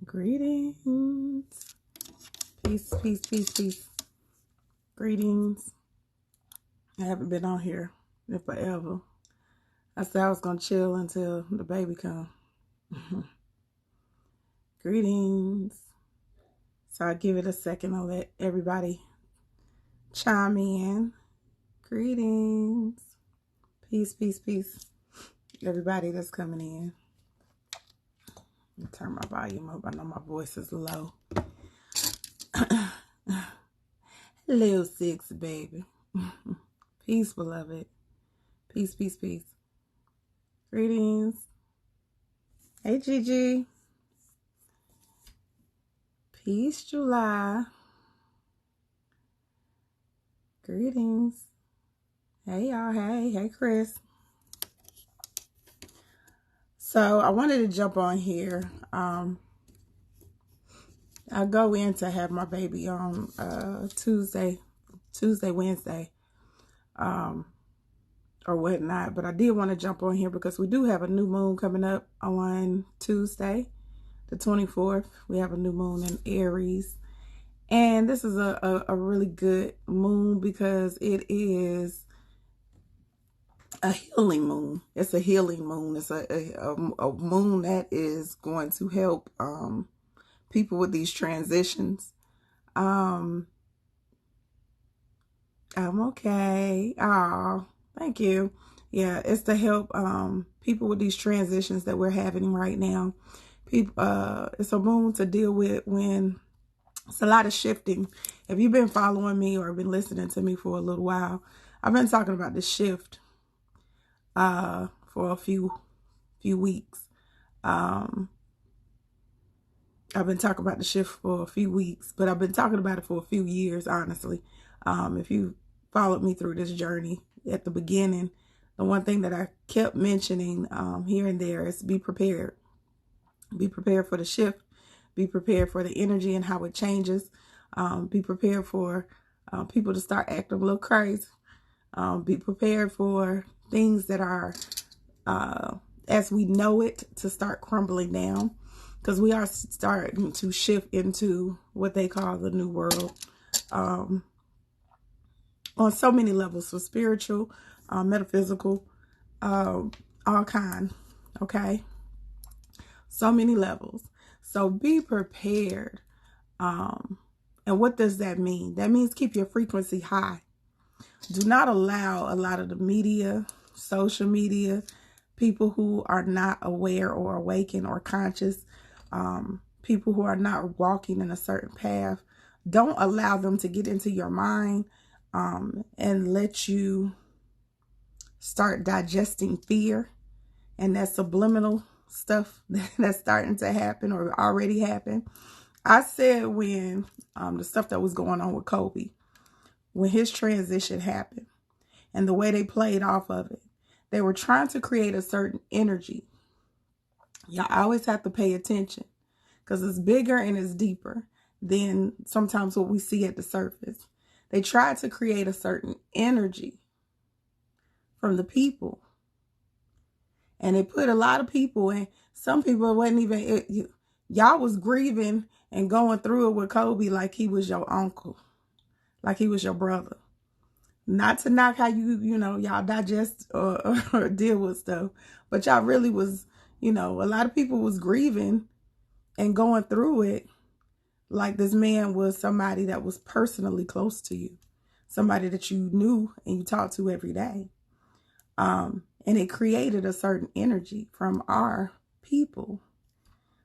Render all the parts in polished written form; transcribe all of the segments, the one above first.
Greetings. Peace, peace, peace, peace. Greetings. I haven't been on here in forever. I said I was going to chill until the baby come. Greetings. So I'll give it a second. I'll let everybody chime in. Greetings. Peace, peace, peace. Everybody that's coming in. Let me turn my volume up. I know my voice is low. Little six, baby. Peace, beloved. Peace, peace, peace. Greetings. Hey, Gigi. Peace, July. Greetings. Hey, y'all. Hey, Chris. So I wanted to jump on here. I go in to have my baby on Tuesday, Wednesday, or whatnot. But I did want to jump on here because we do have a new moon coming up on Tuesday, the 24th. We have a new moon in Aries. And this is a really good moon because it is a healing moon. It's a healing moon. It's a moon that is going to help people with these transitions. I'm okay. Oh, thank you. Yeah, it's to help people with these transitions that we're having right now. People, it's a moon to deal with when it's a lot of shifting. If you've been following me or been listening to me for a little while, I've been talking about the shift for a few weeks. I've been talking about the shift for a few weeks, but I've been talking about it for a few years, honestly. If you followed me through this journey at the beginning, the one thing that I kept mentioning here and there is be prepared. Be prepared for the shift. Be prepared for the energy and how it changes. Be prepared for people to start acting a little crazy. Be prepared for things that are, as we know it, to start crumbling down. Because we are starting to shift into what they call the new world. On so many levels. So spiritual, metaphysical, all kind. Okay? So many levels. So be prepared. And what does that mean? That means keep your frequency high. Do not allow a lot of the media, social media, people who are not aware or awakened or conscious, people who are not walking in a certain path. Don't allow them to get into your mind and let you start digesting fear and that subliminal stuff that's starting to happen or already happened. I said when the stuff that was going on with Kobe, when his transition happened and the way they played off of it, they were trying to create a certain energy. Y'all always have to pay attention because it's bigger and it's deeper than sometimes what we see at the surface. They tried to create a certain energy from the people. And they put a lot of people in. Some people wasn't even, y'all was grieving and going through it with Kobe like he was your uncle, like he was your brother. Not to knock how y'all digest or deal with stuff, but y'all really was, a lot of people was grieving and going through it like this man was somebody that was personally close to you, somebody that you knew and you talked to every day. And it created a certain energy from our people.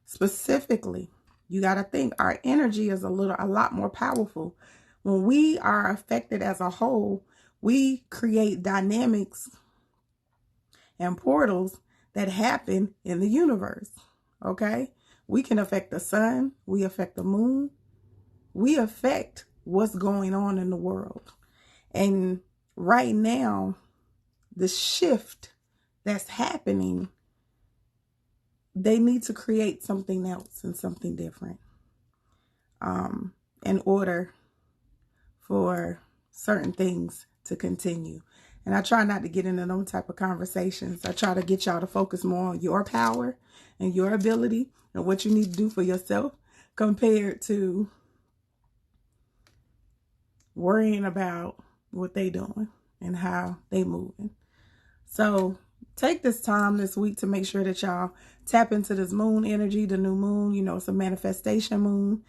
Specifically, you got to think our energy is a lot more powerful. When we are affected as a whole, we create dynamics and portals that happen in the universe. Okay? We can affect the sun. We affect the moon. We affect what's going on in the world. And right now, the shift that's happening, they need to create something else and something different in order for certain things to continue. And I try not to get into them type of conversations. I try to get y'all to focus more on your power and your ability and what you need to do for yourself compared to worrying about what they doing and how they moving. So take this time this week to make sure that y'all tap into this moon energy, the new moon. You know, it's a manifestation moon.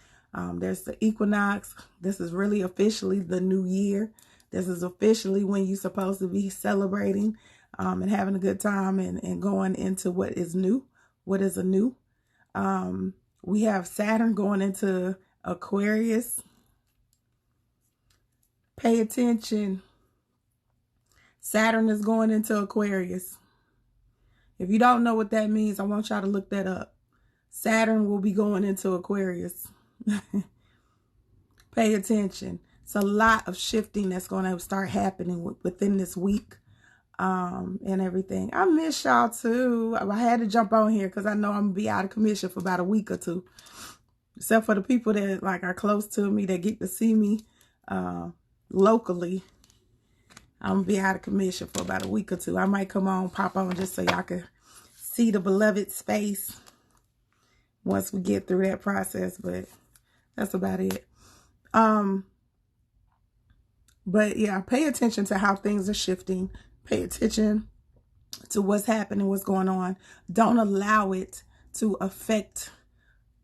There's the equinox. This is really officially the new year. This is officially when you're supposed to be celebrating and having a good time and going into what is new. What is a new? We have Saturn going into Aquarius. Pay attention. Saturn is going into Aquarius. If you don't know what that means, I want y'all to look that up. Saturn will be going into Aquarius. Pay attention. It's a lot of shifting that's going to start happening within this week and everything. I miss y'all too. I had to jump on here because I know I'm going to be out of commission for about a week or two. Except for the people that like are close to me that get to see me locally. I'm going to be out of commission for about a week or two. I might come on, pop on just so y'all can see the beloved's face once we get through that process. But that's about it. But yeah, pay attention to how things are shifting. Pay attention to what's happening, what's going on. Don't allow it to affect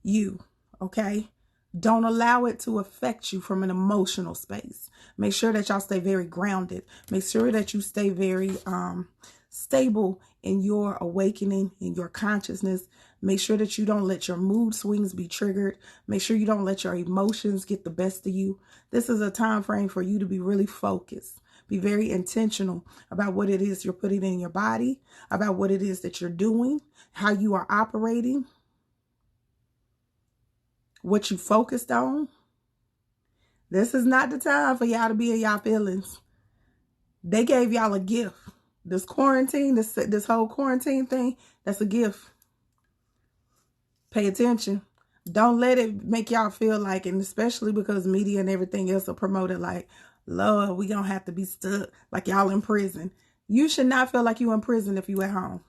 you, okay? Don't allow it to affect you from an emotional space. Make sure that y'all stay very grounded. Make sure that you stay very stable in your awakening, in your consciousness. Make sure that you don't let your mood swings be triggered. Make sure you don't let your emotions get the best of you. This is a time frame for you to be really focused. Be very intentional about what it is you're putting in your body, about what it is that you're doing, how you are operating, what you focused on. This is not the time for y'all to be in y'all feelings. They gave y'all a gift. This quarantine, this whole quarantine thing, that's a gift. Pay attention. Don't let it make y'all feel like, and especially because media and everything else are promoted like, Lord, we gonna have to be stuck like y'all in prison. You should not feel like you in prison if you at home.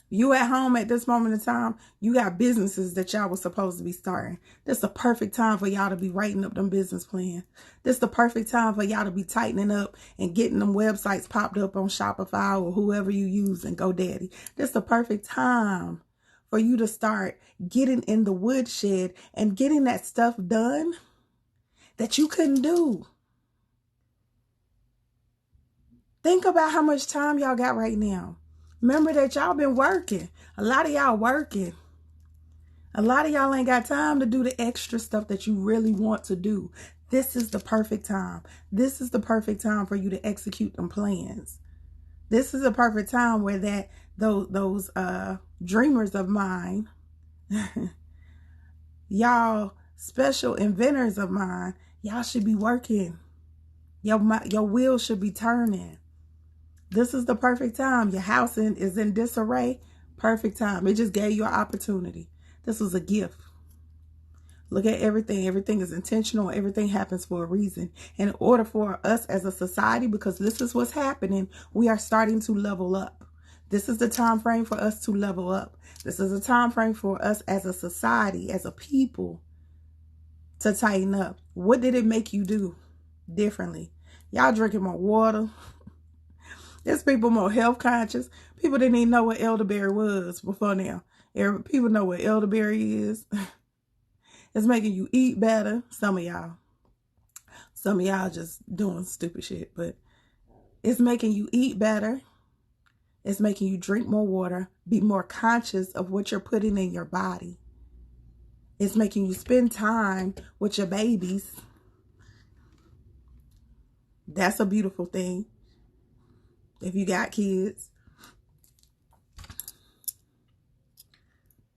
You at home at this moment in time, you got businesses that y'all was supposed to be starting. This is the perfect time for y'all to be writing up them business plans. This is the perfect time for y'all to be tightening up and getting them websites popped up on Shopify or whoever you use and GoDaddy. This is the perfect time for you to start getting in the woodshed and getting that stuff done that you couldn't do. Think about how much time y'all got right now. Remember that y'all been working. A lot of y'all working. A lot of y'all ain't got time to do the extra stuff that you really want to do. This is the perfect time. This is the perfect time for you to execute them plans. This is a perfect time where those dreamers of mine, y'all special inventors of mine, y'all should be working. Your wheels should be turning. This is the perfect time. Your house is in disarray. Perfect time. It just gave you an opportunity. This was a gift. Look at everything. Everything is intentional. Everything happens for a reason. In order for us as a society, because this is what's happening, we are starting to level up. This is the time frame for us to level up. This is a time frame for us as a society, as a people, to tighten up. What did it make you do differently? Y'all drinking more water. There's people more health conscious. People didn't even know what elderberry was before now. People know what elderberry is. It's making you eat better. Some of y'all just doing stupid shit, but it's making you eat better. It's making you drink more water, be more conscious of what you're putting in your body. It's making you spend time with your babies. That's a beautiful thing. If you got kids.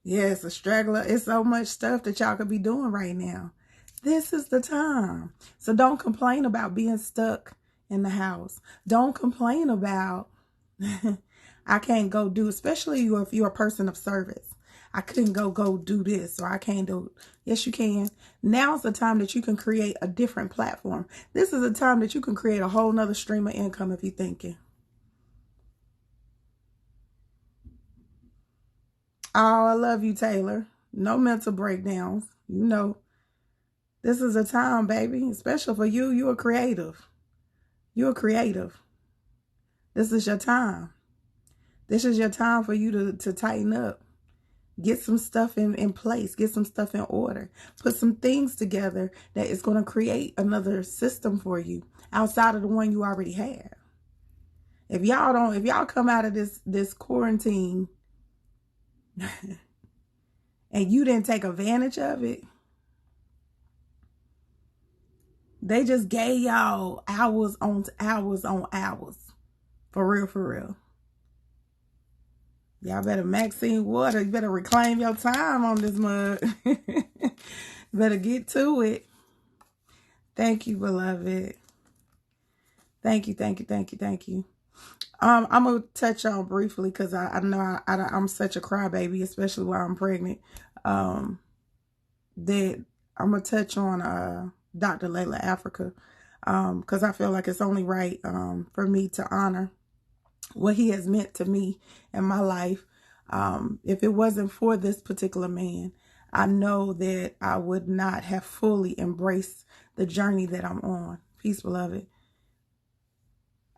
Yes, a straggler. It's so much stuff that y'all could be doing right now. This is the time. So don't complain about being stuck in the house. Don't complain about I can't go do, especially if you're a person of service. I couldn't go do this, or I can't do. Yes, you can. Now's the time that you can create a different platform. This is a time that you can create a whole nother stream of income if you're thinking. Oh, I love you, Taylor. No mental breakdowns. You know, this is a time, baby, especially for you. You're creative. You're creative. This is your time. This is your time for you to tighten up. Get some stuff in place. Get some stuff in order. Put some things together that is going to create another system for you outside of the one you already have. If y'all come out of this quarantine and you didn't take advantage of it, they just gave y'all hours on hours on hours. For real, for real. Y'all better Maxine Water. You better reclaim your time on this mug. Better get to it. Thank you, beloved. Thank you, thank you, thank you, thank you. I'm going to touch on briefly because I know I'm such a crybaby, especially while I'm pregnant. That I'm going to touch on Dr. Layla Africa because I feel like it's only right for me to honor what he has meant to me in my life. If it wasn't for this particular man, I know that I would not have fully embraced the journey that I'm on. Peace, beloved.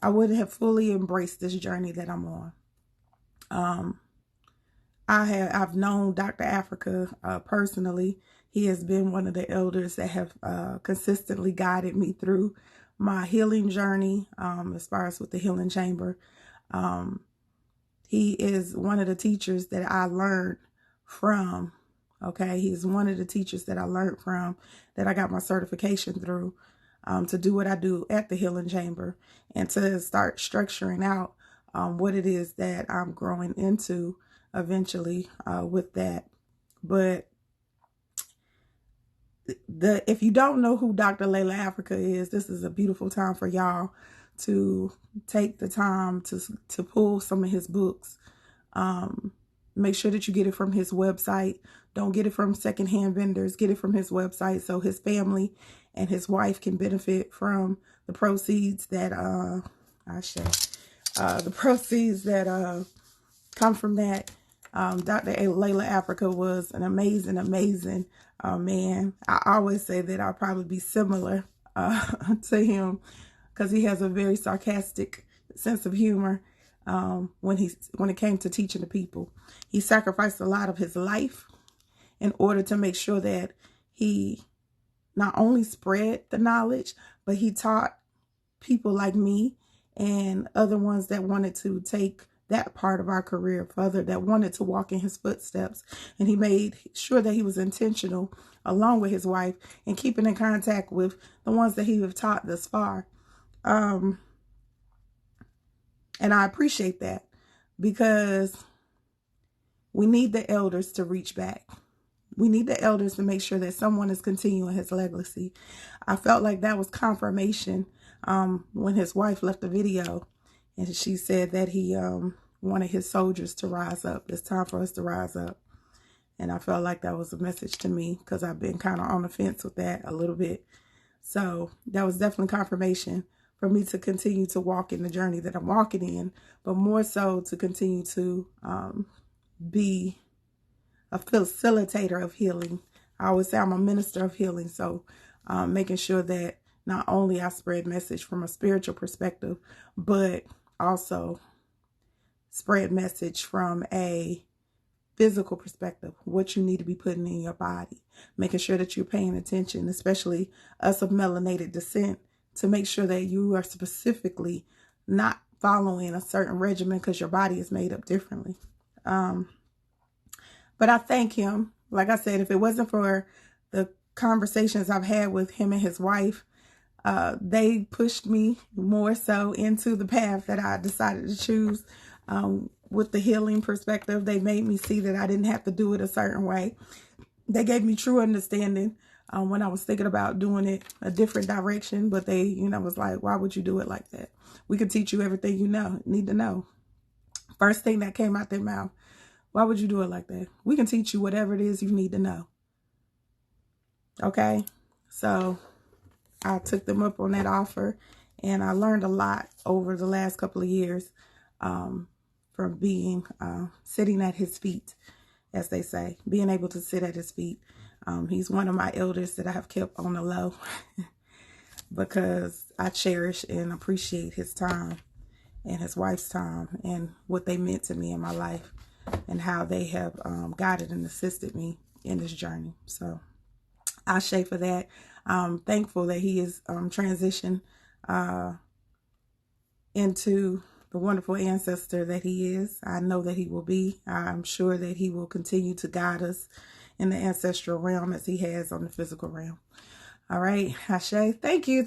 I wouldn't have fully embraced this journey that I'm on. I've known Dr. Africa personally. He has been one of the elders that have consistently guided me through my healing journey, as far as with the Healing Chamber. He is one of the teachers that I learned from. Okay, he's one of the teachers that I learned from, that I got my certification through, to do what I do at the Healing Chamber and to start structuring out what it is that I'm growing into eventually with that. But if you don't know who Dr. Layla Africa is, this is a beautiful time for y'all to take the time to pull some of his books. Make sure that you get it from his website. Don't get it from secondhand vendors. Get it from his website so his family and his wife can benefit from the proceeds that the proceeds that come from that. Dr. Layla Africa was an amazing man. I always say that I'll probably be similar to him because he has a very sarcastic sense of humor when it came to teaching the people. He sacrificed a lot of his life in order to make sure that he not only spread the knowledge, but he taught people like me and other ones that wanted to take that part of our career further, that wanted to walk in his footsteps. And he made sure that he was intentional, along with his wife, in keeping in contact with the ones that he have taught thus far. And I appreciate that, because we need the elders to reach back. We need the elders to make sure that someone is continuing his legacy. I felt like that was confirmation when his wife left the video and she said that he wanted his soldiers to rise up. It's time for us to rise up. And I felt like that was a message to me, because I've been kind of on the fence with that a little bit. So that was definitely confirmation for me to continue to walk in the journey that I'm walking in, but more so to continue to be a facilitator of healing. I always say I'm a minister of healing. So making sure that not only I spread message from a spiritual perspective, but also spread message from a physical perspective, what you need to be putting in your body, making sure that you're paying attention, especially us of melanated descent, to make sure that you are specifically not following a certain regimen because your body is made up differently. But I thank him. Like I said, if it wasn't for the conversations I've had with him and his wife, they pushed me more so into the path that I decided to choose. With the healing perspective, they made me see that I didn't have to do it a certain way. They gave me true understanding when I was thinking about doing it a different direction. But they, was like, why would you do it like that? We can teach you everything you need to know. First thing that came out their mouth Why would you do it like that? We can teach you whatever it is you need to know. Okay? So I took them up on that offer, and I learned a lot over the last couple of years from being sitting at his feet, as they say, being able to sit at his feet. He's one of my elders that I have kept on the low because I cherish and appreciate his time and his wife's time and what they meant to me in my life and how they have guided and assisted me in this journey. So Ashe for that. I'm thankful that he is transitioned into the wonderful ancestor that he is. I know that he will be. I'm sure that he will continue to guide us in the ancestral realm as he has on the physical realm. All right, Ashe. Thank you.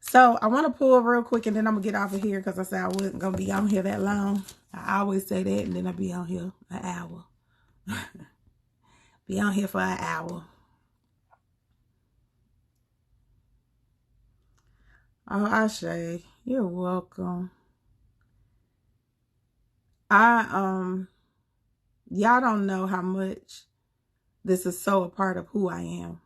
So I want to pull real quick, and then I'm going to get off of here because I said I wasn't going to be on here that long. I always say that, and then I'll be on here an hour. Be on here for an hour. Oh, Ashe, you're welcome. Y'all don't know how much this is so a part of who I am.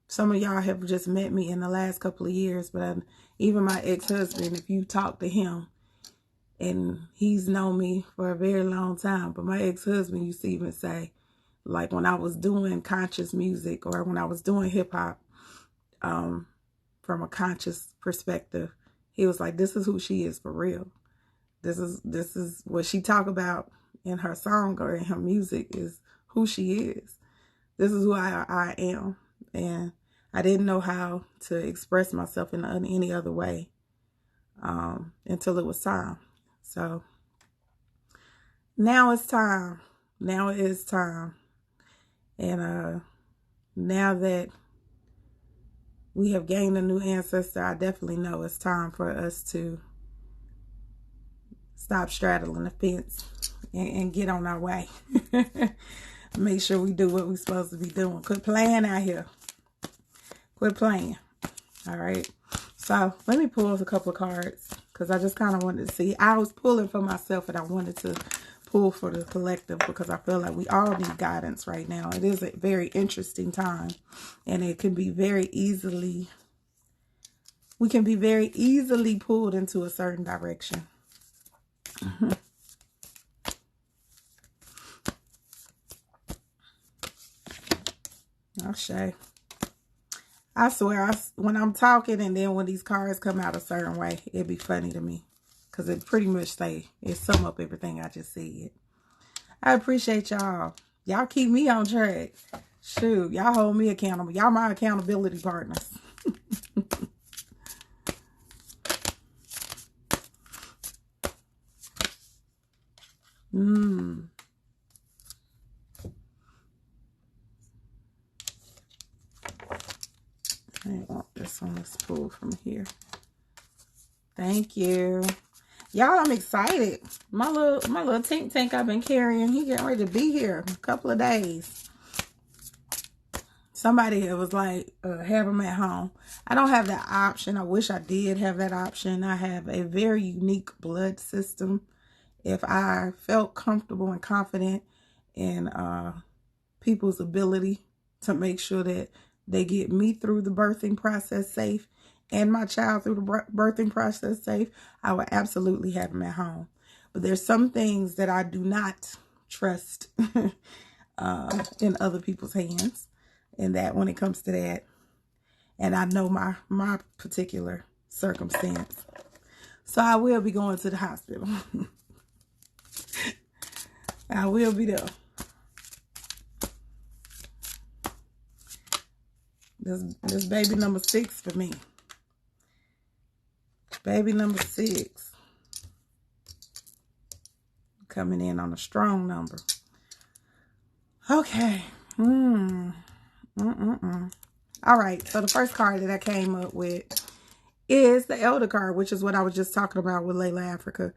Some of y'all have just met me in the last couple of years, but even my ex-husband, if you talk to him, and he's known me for a very long time, but my ex-husband used to even say, like when I was doing conscious music or when I was doing hip-hop, from a conscious perspective, he was like, this is who she is for real. This is what she talk about in her song or in her music is who she is. This is who I am. And I didn't know how to express myself in any other way until it was time. So now it's time. Now it is time. And now that we have gained a new ancestor, I definitely know it's time for us to stop straddling the fence and get on our way. Make sure we do what we're supposed to be doing. Quit playing out here. Quit playing. All right. So let me pull a couple of cards because I just kind of wanted to see. I was pulling for myself, and I wanted to pull for the collective because I feel like we all need guidance right now. It is a very interesting time, and it can be very easily, we can be very easily pulled into a certain direction. Ashe. I swear, when I'm talking and then when these cards come out a certain way, it'd be funny to me. Because it pretty much it sum up everything I just said. I appreciate y'all. Y'all keep me on track. Shoot, y'all hold me accountable. Y'all my accountability partners. I want this one. Let's pull from here. Thank you. Y'all, I'm excited. My little think tank I've been carrying, he getting ready to be here in a couple of days. Somebody was like, have him at home. I don't have that option. I wish I did have that option. I have a very unique blood system. If I felt comfortable and confident in people's ability to make sure that they get me through the birthing process safe and my child through the birthing process safe, I would absolutely have him at home. But there's some things that I do not trust in other people's hands. And that when it comes to that, and I know my particular circumstance. So I will be going to the hospital. I will be there. This baby number 6 for me. Baby number 6. Coming in on a strong number. Okay. All right. So the first card that I came up with is the Elder card, which is what I was just talking about with Layla Africa.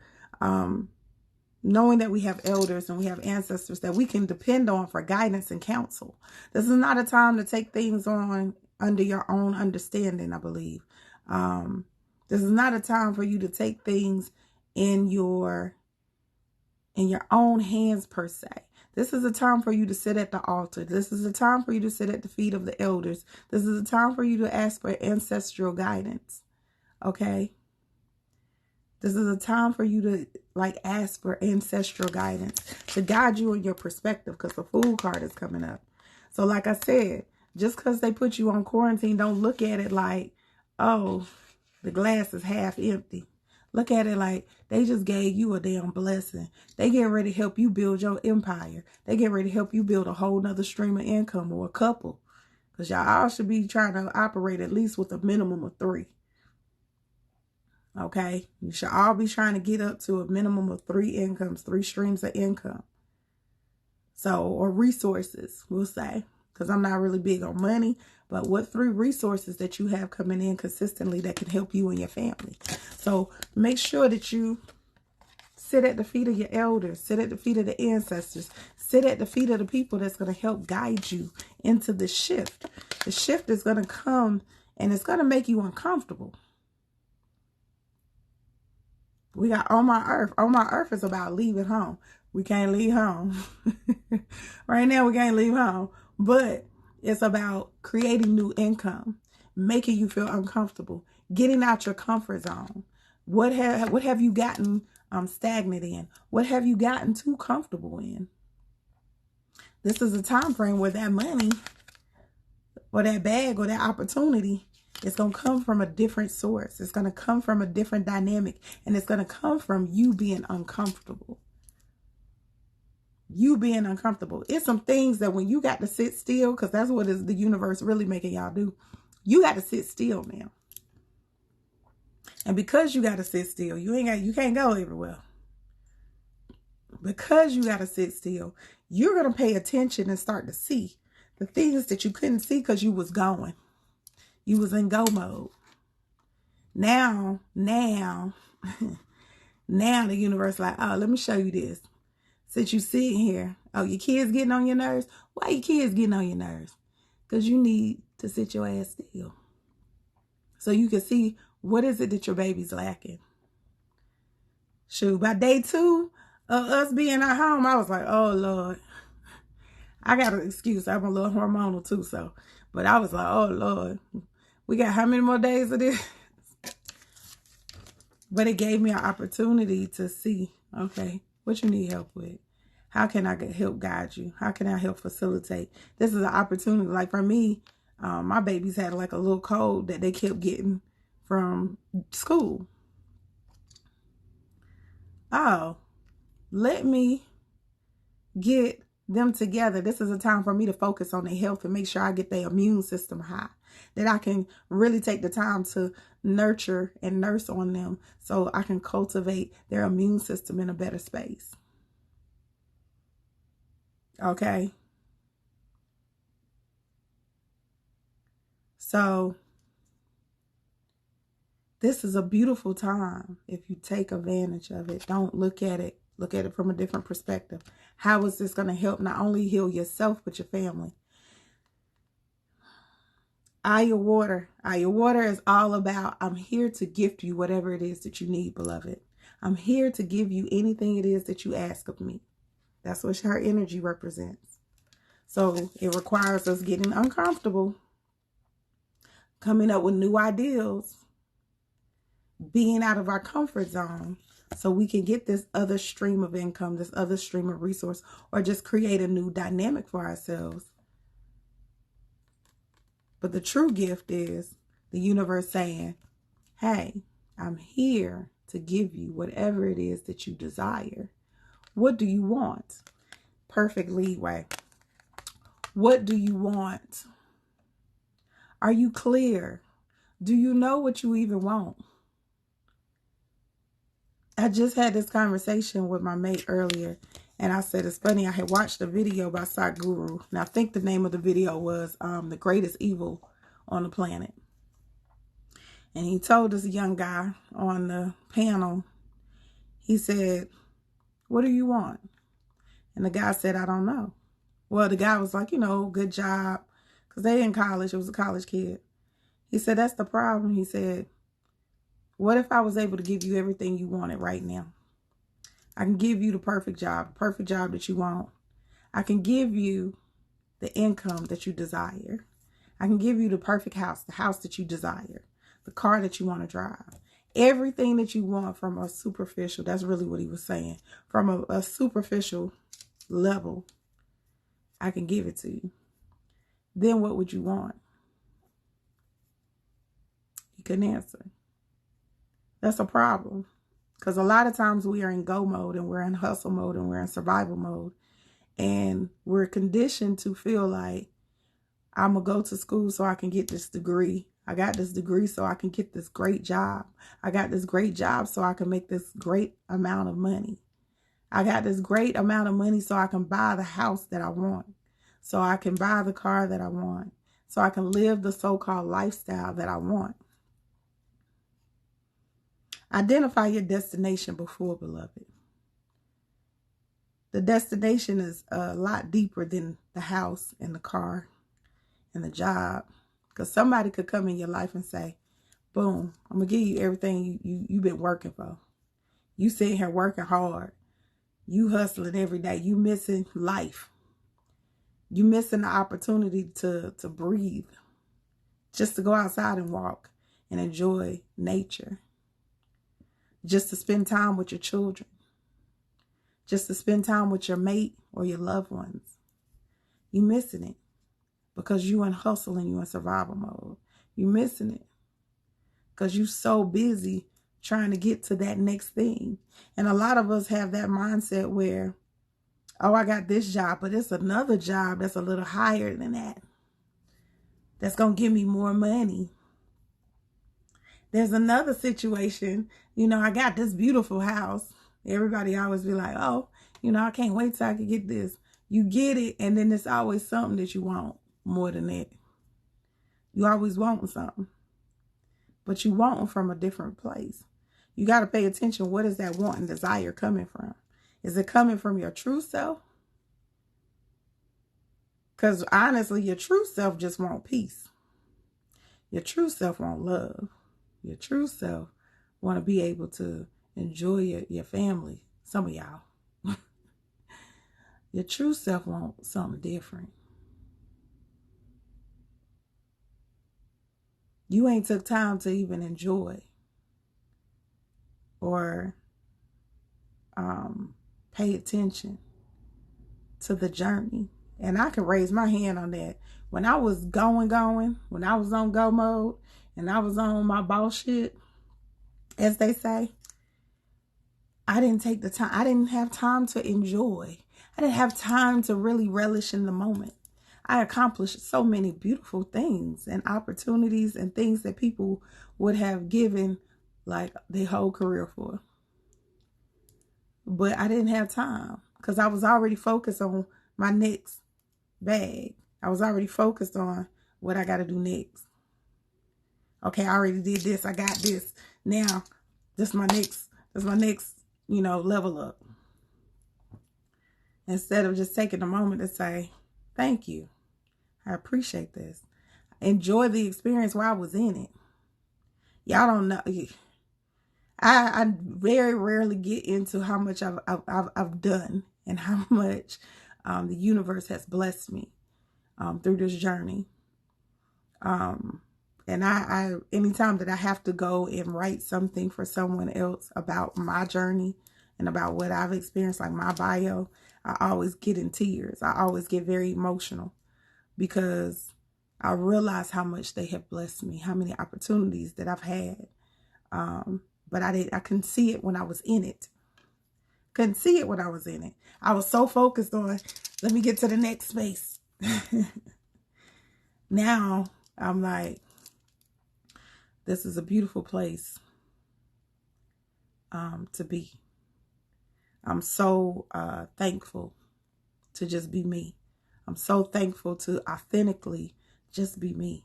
Knowing that we have elders and we have ancestors that we can depend on for guidance and counsel. This is not a time to take things on under your own understanding, I believe. This is not a time for you to take things in your in your own hands per se. This is a time for you to sit at the altar. This is a time for you to sit at the feet of the elders. This is a time for you to ask for ancestral guidance. Okay? This is a time for you to ask for ancestral guidance to guide you in your perspective, because the Fool card is coming up. So like I said, just because they put you on quarantine, don't look at it like, oh, the glass is half empty. Look at it like they just gave you a damn blessing. They get ready to help you build your empire. They get ready to help you build a whole nother stream of income, or a couple. Because y'all all should be trying to operate at least with a minimum of 3. Okay? You should all be trying to get up to a minimum of 3 incomes, 3 streams of income. So, or resources, we'll say. Because I'm not really big on money. But what 3 resources that you have coming in consistently that can help you and your family. So make sure that you sit at the feet of your elders. Sit at the feet of the ancestors. Sit at the feet of the people that's going to help guide you into the shift. The shift is going to come and it's going to make you uncomfortable. We got On My Earth. On My Earth is about leaving home. We can't leave home. Right now we can't leave home. But it's about creating new income, making you feel uncomfortable, getting out your comfort zone. What have you gotten stagnant in? What have you gotten too comfortable in? This is a time frame where that money or that bag or that opportunity is going to come from a different source. It's going to come from a different dynamic, and it's going to come from you being uncomfortable. You being uncomfortable. It's some things that when you got to sit still, because that's what is the universe really making y'all do. You got to sit still now. And because you got to sit still, you can't go everywhere. Because you got to sit still, you're going to pay attention and start to see the things that you couldn't see because you was going. You was in go mode. Now the universe like, oh, let me show you this. Since you sitting here, oh, your kids getting on your nerves? Why your kids getting on your nerves? Because you need to sit your ass still. So you can see what is it that your baby's lacking. Shoot, by day 2 of us being at home, I was like, oh, Lord. I got an excuse. I'm a little hormonal too, so. But I was like, oh, Lord. We got how many more days of this? But it gave me an opportunity to see, okay, what you need help with. How can I help guide you? How can I help facilitate? This is an opportunity. Like for me, my babies had like a little cold that they kept getting from school. Oh, let me get them together. This is a time for me to focus on their health and make sure I get their immune system high. That I can really take the time to nurture and nurse on them so I can cultivate their immune system in a better space. Okay. So this is a beautiful time if you take advantage of it. Don't look at it. Look at it from a different perspective. How is this going to help not only heal yourself, but your family? Aya Water. Aya Water is all about, I'm here to gift you whatever it is that you need, beloved. I'm here to give you anything it is that you ask of me. That's what her energy represents. So it requires us getting uncomfortable, coming up with new ideals, being out of our comfort zone so we can get this other stream of income, this other stream of resource, or just create a new dynamic for ourselves. But the true gift is the universe saying, hey, I'm here to give you whatever it is that you desire. What do you want? Perfect leeway. What do you want? Are you clear? Do you know what you even want? I just had this conversation with my mate earlier, and I said, it's funny, I had watched a video by Sadhguru, and I think the name of the video was The Greatest Evil on the Planet. And he told this young guy on the panel, he said, what do you want? And the guy said, I don't know. Well, the guy was like, good job, because they in college. It was a college kid. He said, that's the problem. He said, what if I was able to give you everything you wanted right now? I can give you the perfect job that you want. I can give you the income that you desire. I can give you the perfect house, the house that you desire, the car that you want to drive. Everything that you want from a superficial, that's really what he was saying, from a superficial level, I can give it to you. Then what would you want? He couldn't answer. That's a problem. Because a lot of times we are in go mode and we're in hustle mode and we're in survival mode. And we're conditioned to feel like, I'm going to go to school so I can get this degree. I got this degree so I can get this great job. I got this great job so I can make this great amount of money. I got this great amount of money so I can buy the house that I want. So I can buy the car that I want. So I can live the so-called lifestyle that I want. Identify your destination before, beloved. The destination is a lot deeper than the house and the car and the job. Because somebody could come in your life and say, boom, I'm going to give you everything you've been working for. You sitting here working hard. You hustling every day. You missing life. You missing the opportunity to breathe. Just to go outside and walk and enjoy nature. Just to spend time with your children. Just to spend time with your mate or your loved ones. You missing it. Because you in hustle and you in survival mode. You missing it. Because you so busy trying to get to that next thing. And a lot of us have that mindset where, oh, I got this job, but it's another job that's a little higher than that. That's going to give me more money. There's another situation, I got this beautiful house. Everybody always be like, oh, I can't wait till I can get this. You get it, and then there's always something that you want more than that. You always want something. But you want them from a different place. You got to pay attention. What is that want and desire coming from? Is it coming from your true self? Because honestly, your true self just want peace. Your true self want love. Your true self want to be able to enjoy your family. Some of y'all. Your true self want something different. You ain't took time to even enjoy or pay attention to the journey. And I can raise my hand on that. When I was going, when I was on go mode and I was on my boss shit, as they say, I didn't take the time. I didn't have time to enjoy. I didn't have time to really relish in the moment. I accomplished so many beautiful things and opportunities and things that people would have given like their whole career for. But I didn't have time because I was already focused on my next bag. I was already focused on what I got to do next. Okay, I already did this. I got this. Now, this is my next, level up. Instead of just taking a moment to say, thank you. I appreciate this. Enjoy the experience while I was in it. Y'all don't know. I very rarely get into how much I've done and how much the universe has blessed me through this journey. And I anytime that I have to go and write something for someone else about my journey and about what I've experienced, like my bio, I always get in tears. I always get very emotional because I realize how much they have blessed me, how many opportunities that I've had. But I couldn't see it when I was in it. Couldn't see it when I was in it. I was so focused on, let me get to the next space. Now, I'm like, this is a beautiful place to be. I'm so thankful to just be me. I'm so thankful to authentically just be me.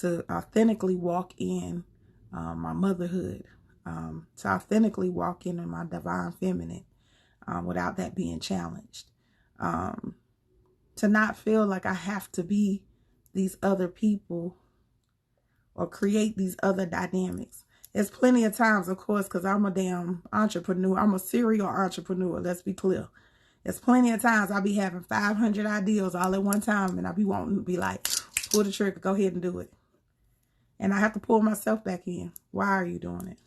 To authentically walk in my motherhood. To authentically walk in my divine feminine without that being challenged. To not feel like I have to be these other people or create these other dynamics. It's plenty of times, of course, because I'm a damn entrepreneur. I'm a serial entrepreneur. Let's be clear. There's plenty of times I'll be having 500 ideas all at one time, and I'll be wanting to be like, pull the trigger, go ahead and do it. And I have to pull myself back in. Why are you doing it?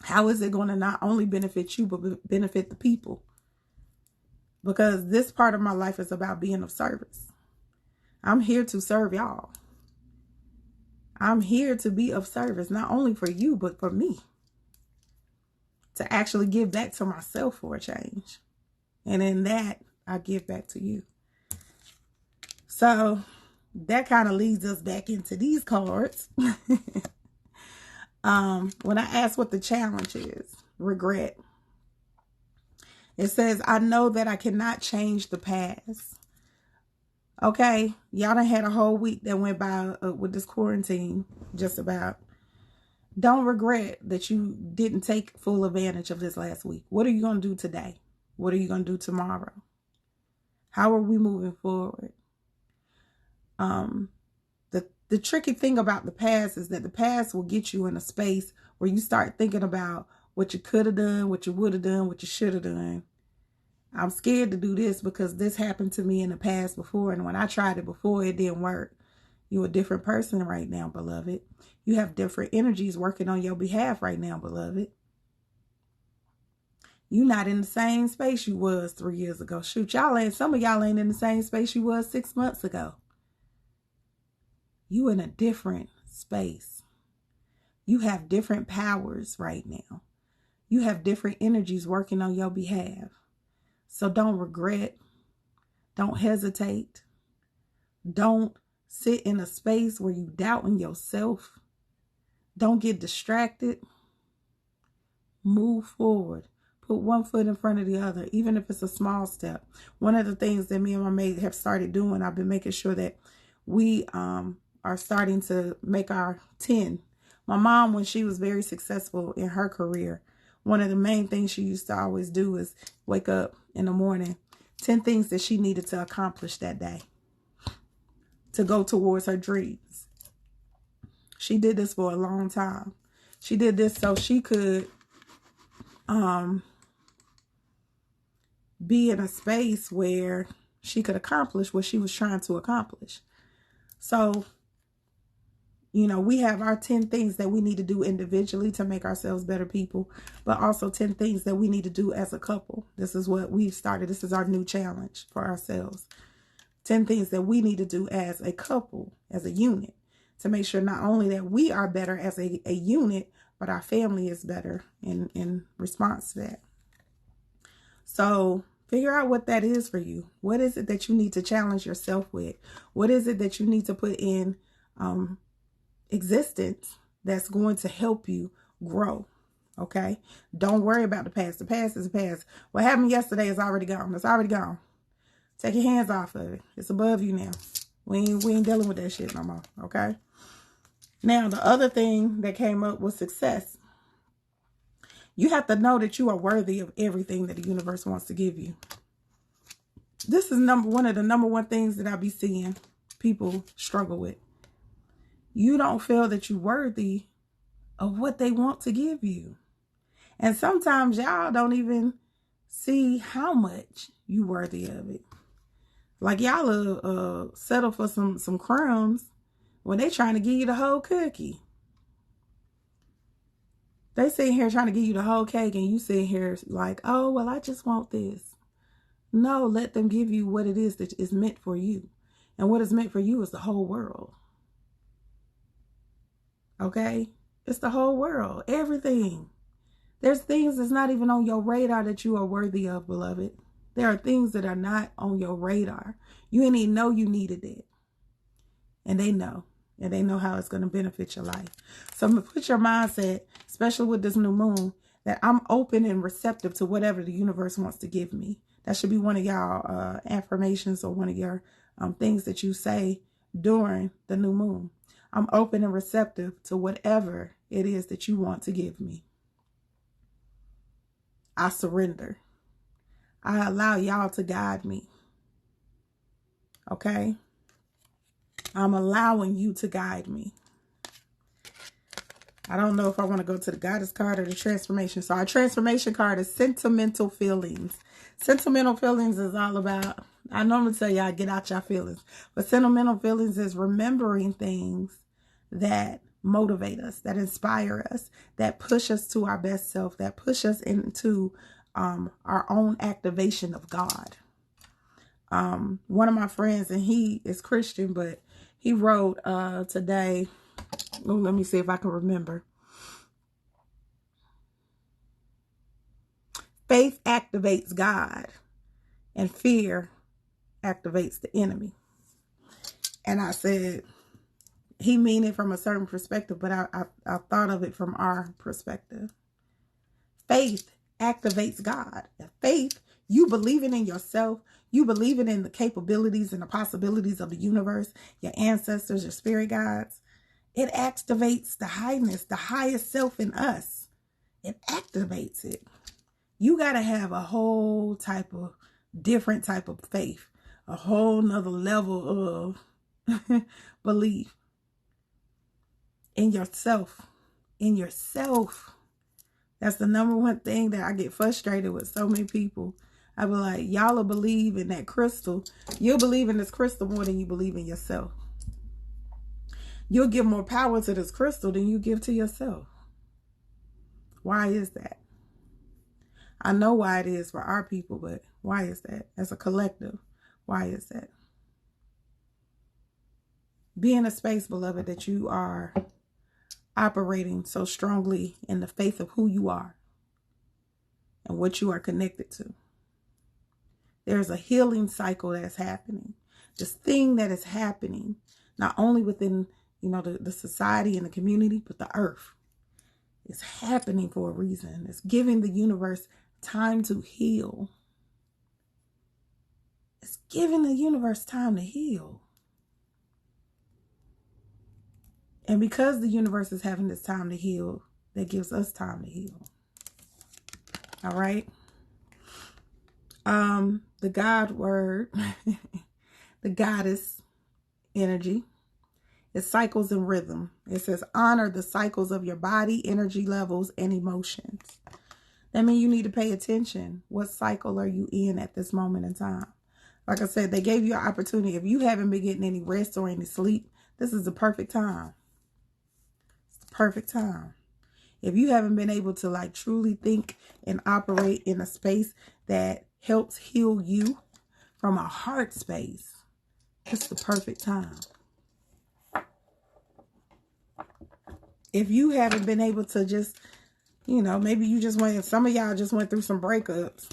How is it going to not only benefit you, but benefit the people? Because this part of my life is about being of service. I'm here to serve y'all. I'm here to be of service, not only for you, but for me. To actually give back to myself for a change. And in that, I give back to you. So that kind of leads us back into these cards. When I ask what the challenge is, regret. It says, I know that I cannot change the past. Okay, y'all done had a whole week that went by with this quarantine, just about. Don't regret that you didn't take full advantage of this last week. What are you going to do today? What are you going to do tomorrow? How are we moving forward? The tricky thing about the past is that the past will get you in a space where you start thinking about what you could have done, what you would have done, what you should have done. I'm scared to do this because this happened to me in the past before. And when I tried it before, it didn't work. You're a different person right now, beloved. You have different energies working on your behalf right now, beloved. You're not in the same space you was 3 years ago. Shoot, some of y'all ain't in the same space you was 6 months ago. You in a different space. You have different powers right now. You have different energies working on your behalf. So don't regret. Don't hesitate. Don't sit in a space where you doubting yourself. Don't get distracted. Move forward. Put one foot in front of the other, even if it's a small step. One of the things that me and my maid have started doing, I've been making sure that we are starting to make our 10. My mom, when she was very successful in her career, one of the main things she used to always do is wake up in the morning, 10 things that she needed to accomplish that day to go towards her dreams. She did this for a long time. She did this so she could be in a space where she could accomplish what she was trying to accomplish. So, you know, we have our 10 things that we need to do individually to make ourselves better people, but also 10 things that we need to do as a couple. This is what we've started. This is our new challenge for ourselves. 10 things that we need to do as a couple, as a unit, to make sure not only that we are better as a unit, but our family is better in response to that. So figure out what that is for you. What is it that you need to challenge yourself with? What is it that you need to put in existence that's going to help you grow? Okay? Don't worry about the past. The past is the past. What happened yesterday is already gone. It's already gone. Take your hands off of it. It's above you now. We ain't dealing with that shit no more. Okay? Now, the other thing that came up was success. You have to know that you are worthy of everything that the universe wants to give you. This is one of the number one things that I be seeing people struggle with. You don't feel that you're worthy of what they want to give you. And sometimes y'all don't even see how much you worthy of it. Like y'all settle for some crumbs when they trying to give you the whole cookie. They sitting here trying to give you the whole cake and you sitting here like, oh, well, I just want this. No, let them give you what it is that is meant for you. And what is meant for you is the whole world. Okay? It's the whole world. Everything. There's things that's not even on your radar that you are worthy of, beloved. There are things that are not on your radar. You didn't even know you needed it. And they know. And they know how it's going to benefit your life. So put your mindset, especially with this new moon, that I'm open and receptive to whatever the universe wants to give me. That should be one of y'all affirmations or one of your things that you say during the new moon. I'm open and receptive to whatever it is that you want to give me. I surrender. I allow y'all to guide me. Okay? I'm allowing you to guide me. I don't know if I want to go to the goddess card or the transformation. So our transformation card is sentimental feelings. Sentimental feelings is all about, I normally tell y'all get out your feelings, but sentimental feelings is remembering things that motivate us, that inspire us, that push us to our best self, that push us into our own activation of God. One of my friends, and he is Christian, but he wrote today, oh, let me see if I can remember. Faith activates God and fear activates the enemy. And I said, he mean it from a certain perspective, but I thought of it from our perspective. Faith activates God. Faith, you believing in yourself, you believing in the capabilities and the possibilities of the universe, your ancestors, your spirit guides. It activates the highness, the highest self in us. It activates it. You got to have a whole different type of faith, a whole nother level of belief in yourself, That's the number one thing that I get frustrated with so many people. I be like, y'all will believe in that crystal. You'll believe in this crystal more than you believe in yourself. You'll give more power to this crystal than you give to yourself. Why is that? I know why it is for our people, but why is that? As a collective, why is that? Be in a space, beloved, that you are operating so strongly in the faith of who you are and what you are connected to. There's a healing cycle that's happening. This thing that is happening, not only within, the society and the community, but the earth. It's happening for a reason. It's giving the universe time to heal. It's giving the universe time to heal. And because the universe is having this time to heal, that gives us time to heal. All right. The God word, the goddess energy, it cycles and rhythm. It says, honor the cycles of your body, energy levels, and emotions. That means you need to pay attention. What cycle are you in at this moment in time? Like I said, they gave you an opportunity. If you haven't been getting any rest or any sleep, this is the perfect time. It's the perfect time. If you haven't been able to truly think and operate in a space that helps heal you from a heart space, it's the perfect time. If you haven't been able to just, maybe you just some of y'all just went through some breakups.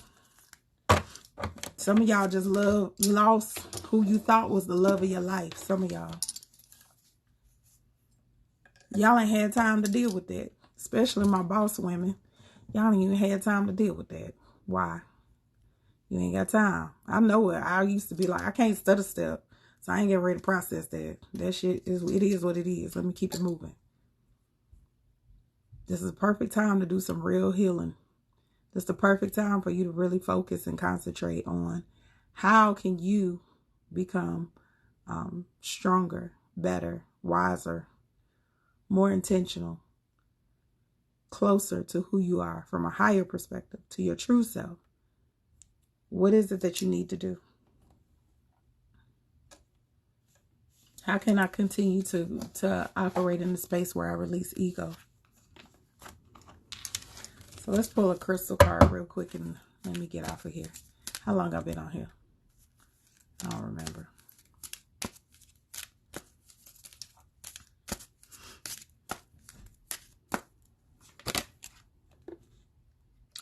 Some of y'all just lost who you thought was the love of your life. Some of y'all ain't had time to deal with that. Especially my boss women. Y'all ain't even had time to deal with that. Why? You ain't got time. I know it. I used to be like, I can't stutter step. So I ain't get ready to process that. That shit is what it is. Let me keep it moving. This is the perfect time to do some real healing. This is the perfect time for you to really focus and concentrate on how can you become stronger, better, wiser, more intentional, closer to who you are from a higher perspective, to your true self. What is it that you need to do? How can I continue to operate in the space where I release ego? So let's pull a crystal card real quick and let me get off of here. How long I've been on here? I don't remember.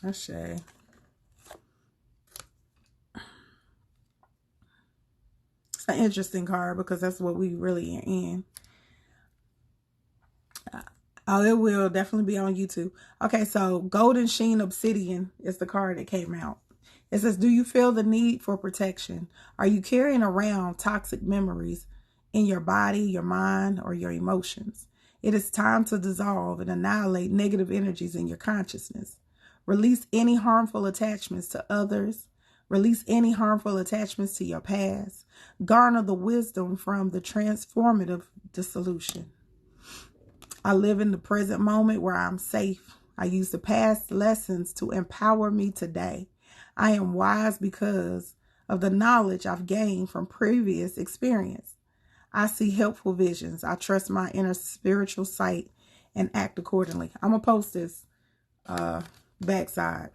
Ashe. It's an interesting card because that's what we really are in. Oh, it will definitely be on YouTube. Okay, so Golden Sheen Obsidian is the card that came out. It says, do you feel the need for protection? Are you carrying around toxic memories in your body, your mind, or your emotions? It is time to dissolve and annihilate negative energies in your consciousness. Release any harmful attachments to others. Release any harmful attachments to your past. Garner the wisdom from the transformative dissolution. I live in the present moment where I'm safe. I use the past lessons to empower me today. I am wise because of the knowledge I've gained from previous experience. I see helpful visions. I trust my inner spiritual sight and act accordingly. I'm going to post this backside.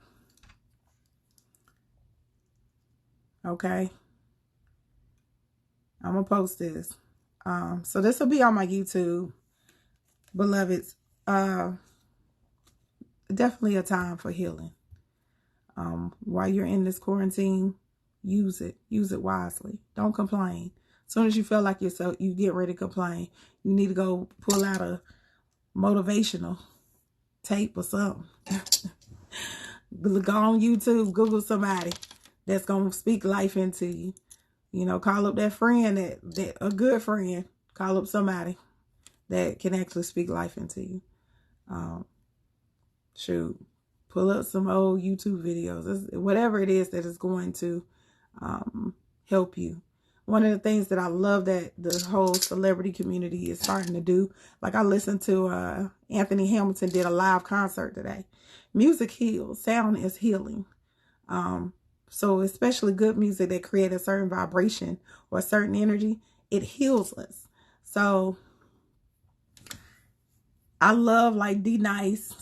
Okay. I'm going to post this. So this will be on my YouTube, beloveds. Definitely a time for healing. While you're in this quarantine, use it wisely. Don't complain. As soon as you feel like you get ready to complain, you need to go pull out a motivational tape or something. Go on YouTube, Google somebody that's gonna speak life into you. You know, call up that friend, that a good friend. Call up somebody that can actually speak life into you. Shoot, pull up some old YouTube videos. Whatever it is that is going to help you. One of the things that I love that the whole celebrity community is starting to do, like I listened to Anthony Hamilton did a live concert today. Music heals. Sound is healing. So especially good music that create a certain vibration or a certain energy, it heals us. So I love like D-Nice,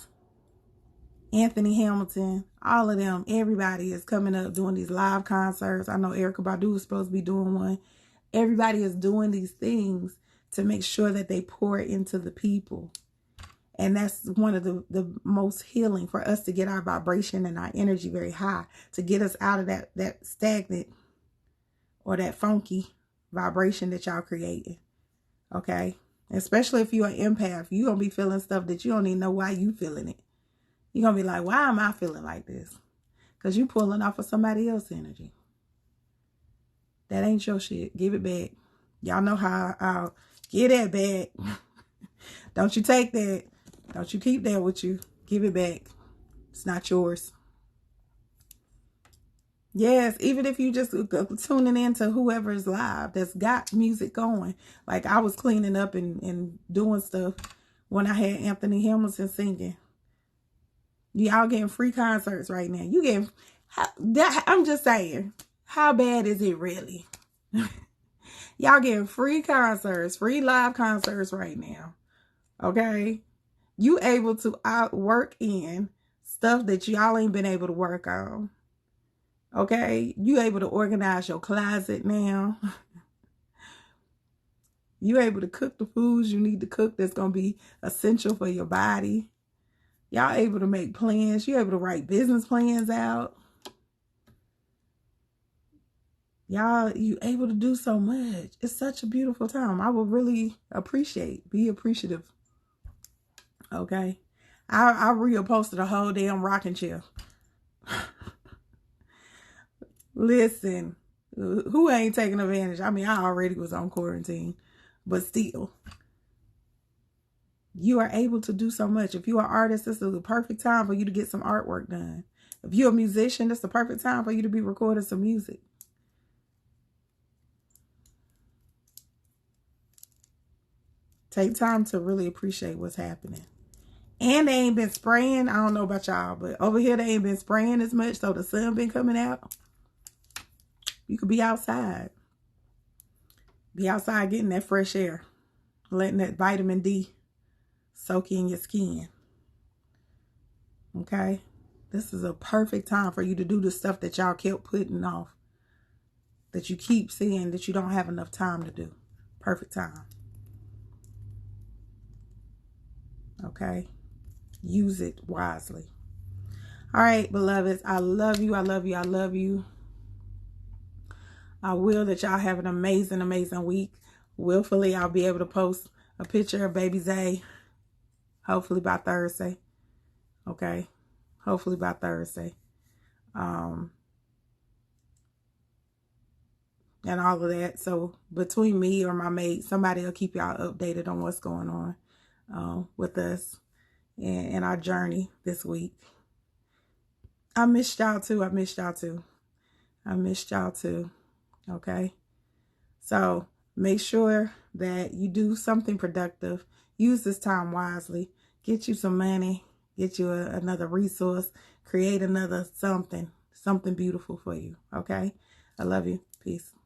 Anthony Hamilton, all of them. Everybody is coming up doing these live concerts. I know Erykah Badu is supposed to be doing one. Everybody is doing these things to make sure that they pour into the people. And that's one of the most healing for us, to get our vibration and our energy very high, to get us out of that stagnant or that funky vibration that y'all created. Okay? Especially if you're an empath, you're going to be feeling stuff that you don't even know why you feeling it. You're going to be like, why am I feeling like this? Because you pulling off of somebody else's energy. That ain't your shit. Give it back. Y'all know how I'll get that back. Don't you take that. Don't you keep that with you. Give it back. It's not yours. Yes, even if you just tuning into whoever's live that's got music going. Like I was cleaning up and doing stuff when I had Anthony Hamilton singing. Y'all getting free concerts right now. You getting, I'm just saying, how bad is it really? Y'all getting free concerts, free live concerts right now. Okay? You able to work in stuff that y'all ain't been able to work on. Okay? You able to organize your closet now. You able to cook the foods you need to cook that's going to be essential for your body. Y'all able to make plans. You able to write business plans out. Y'all, you able to do so much. It's such a beautiful time. I would really be appreciative. Okay? I reposted a whole damn rocking chair. Listen, who ain't taking advantage? I mean, I already was on quarantine, but still, you are able to do so much. If you're an artist, this is the perfect time for you to get some artwork done. If you're a musician, this is the perfect time for you to be recording some music. Take time to really appreciate what's happening. And they ain't been spraying. I don't know about y'all, but over here they ain't been spraying as much, so the sun been coming out. You could be outside. Be outside getting that fresh air. Letting that vitamin D soak in your skin. Okay? This is a perfect time for you to do the stuff that y'all kept putting off. That you keep saying that you don't have enough time to do. Perfect time. Okay? Use it wisely. All right, beloveds. I love you. I love you. I love you. I will that y'all have an amazing, amazing week. Willfully, I'll be able to post a picture of baby Zay. Hopefully by Thursday. Okay? Hopefully by Thursday. And all of that. So between me or my mate, somebody will keep y'all updated on what's going on with us and our journey this week. I missed y'all too. I missed y'all too. Okay? So make sure that you do something productive. use this time wisely. Get you some money, get you another resource, create another something beautiful for you. Okay? I love you. Peace.